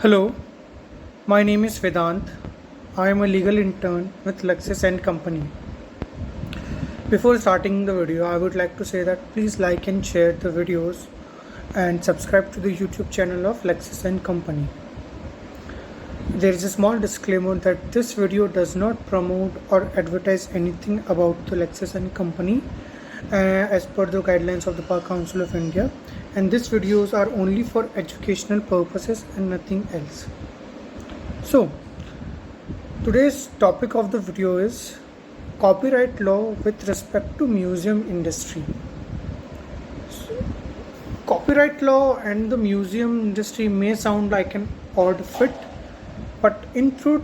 Hello, my name is Vedant. I am a legal intern with Lexis and Company. Before starting the video, I would like to say that please like and share the videos and subscribe to the YouTube channel of Lexis and Company. There is a small disclaimer that this video does not promote or advertise anything about the Lexis and Company as per the guidelines of the Bar Council of India, and these videos are only for educational purposes and nothing else. So, today's topic of the video is copyright law with respect to museum industry. Copyright law and the museum industry may sound like an odd fit, but in truth,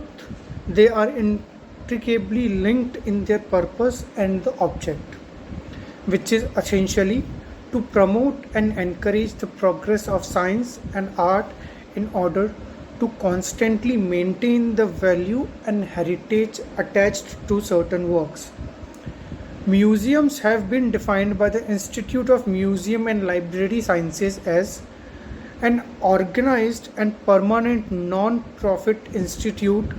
they are intricately linked in their purpose and the object, which is essentially to promote and encourage the progress of science and art in order to constantly maintain the value and heritage attached to certain works. Museums have been defined by the Institute of Museum and Library Sciences as an organized and permanent non-profit institute,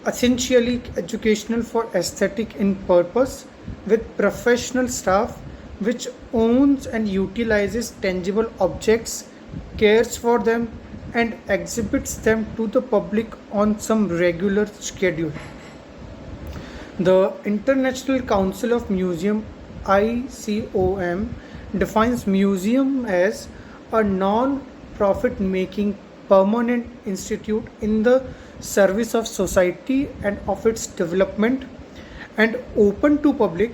essentially educational for aesthetic in purpose, with professional staff which owns and utilizes tangible objects, cares for them, and exhibits them to the public on some regular schedule. The International Council of Museum (ICOM) defines museum as a non-profit making permanent institute in the service of society and of its development, and open to public,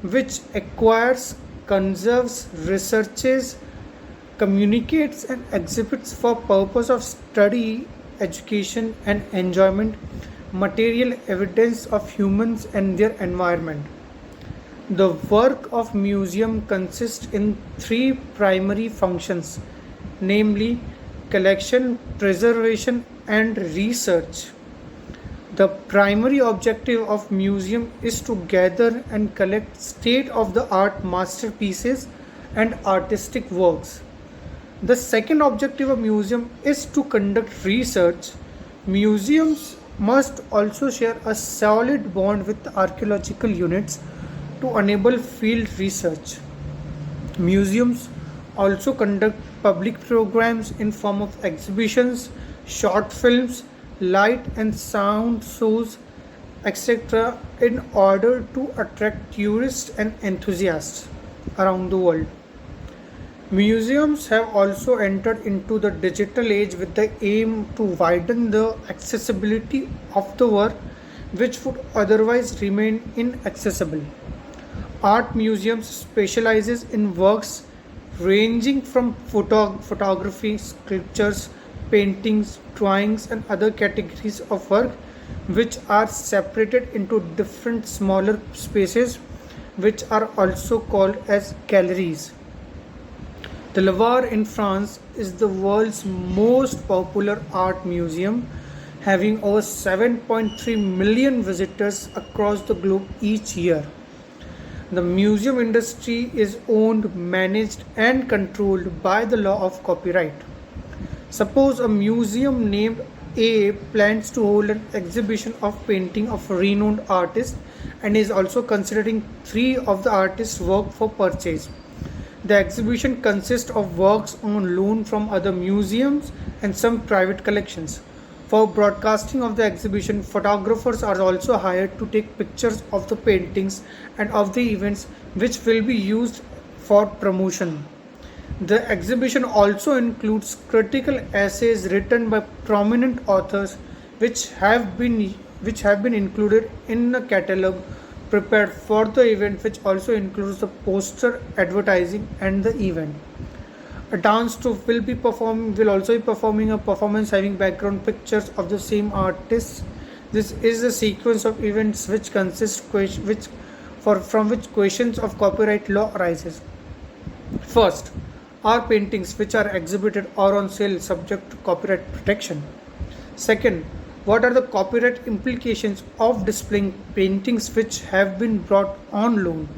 which acquires, conserves, researches, communicates, and exhibits for purpose of study, education, and enjoyment material evidence of humans and their environment. The work of museum consists in three primary functions, namely collection, preservation, and research. The primary objective of museum is to gather and collect state-of-the-art masterpieces and artistic works. The second objective of museum is to conduct research. Museums must also share a solid bond with archaeological units to enable field research. Museums also conduct public programs in form of exhibitions, short films, light and sound shows, etc., in order to attract tourists and enthusiasts around the world. Museums have also entered into the digital age with the aim to widen the accessibility of the work which would otherwise remain inaccessible. Art museums specializes in works ranging from photography, sculptures, paintings, drawings, and other categories of work which are separated into different smaller spaces which are also called as galleries. The Louvre in France is the world's most popular art museum, having over 7.3 million visitors across the globe each year. The museum industry is owned, managed, and controlled by the law of copyright. Suppose a museum named A plans to hold an exhibition of painting of a renowned artist and is also considering three of the artist's work for purchase. The exhibition consists of works on loan from other museums and some private collections. For broadcasting of the exhibition, photographers are also hired to take pictures of the paintings and of the events which will be used for promotion. The exhibition also includes critical essays written by prominent authors which have been included in a catalogue prepared for the event, which also includes the poster, advertising, and the event. A dance troupe will also be performing a performance having background pictures of the same artists. This is a sequence of events which from which questions of copyright law arises. First, are paintings which are exhibited or on sale subject to copyright protection? Second, what are the copyright implications of displaying paintings which have been brought on loan?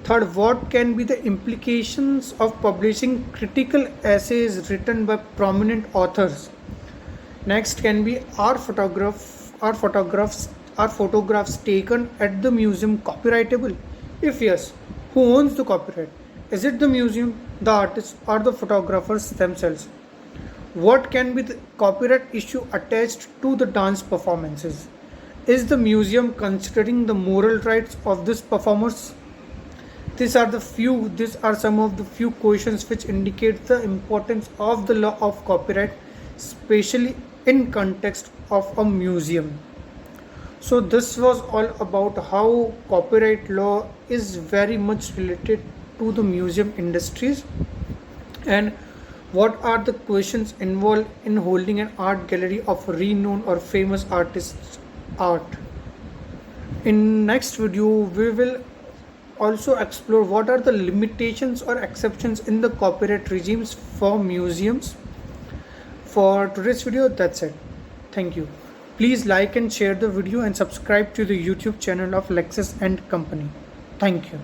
Third, what can be the implications of publishing critical essays written by prominent authors? Next can be are photographs taken at the museum copyrightable? If yes, who owns the copyright? Is it the museum, the artist, or the photographers themselves? What can be the copyright issue attached to the dance performances? Is the museum considering the moral rights of these performers? These are some of the few questions which indicate the importance of the law of copyright, especially in context of a museum. So this was all about how copyright law is very much related to the museum industries, and what are the questions involved in holding an art gallery of renowned or famous artists' art. In next video, we will also explore what are the limitations or exceptions in the copyright regimes for museums. For today's video, that's it. Thank you. Please like and share the video and subscribe to the YouTube channel of Lexis and Company. Thank you.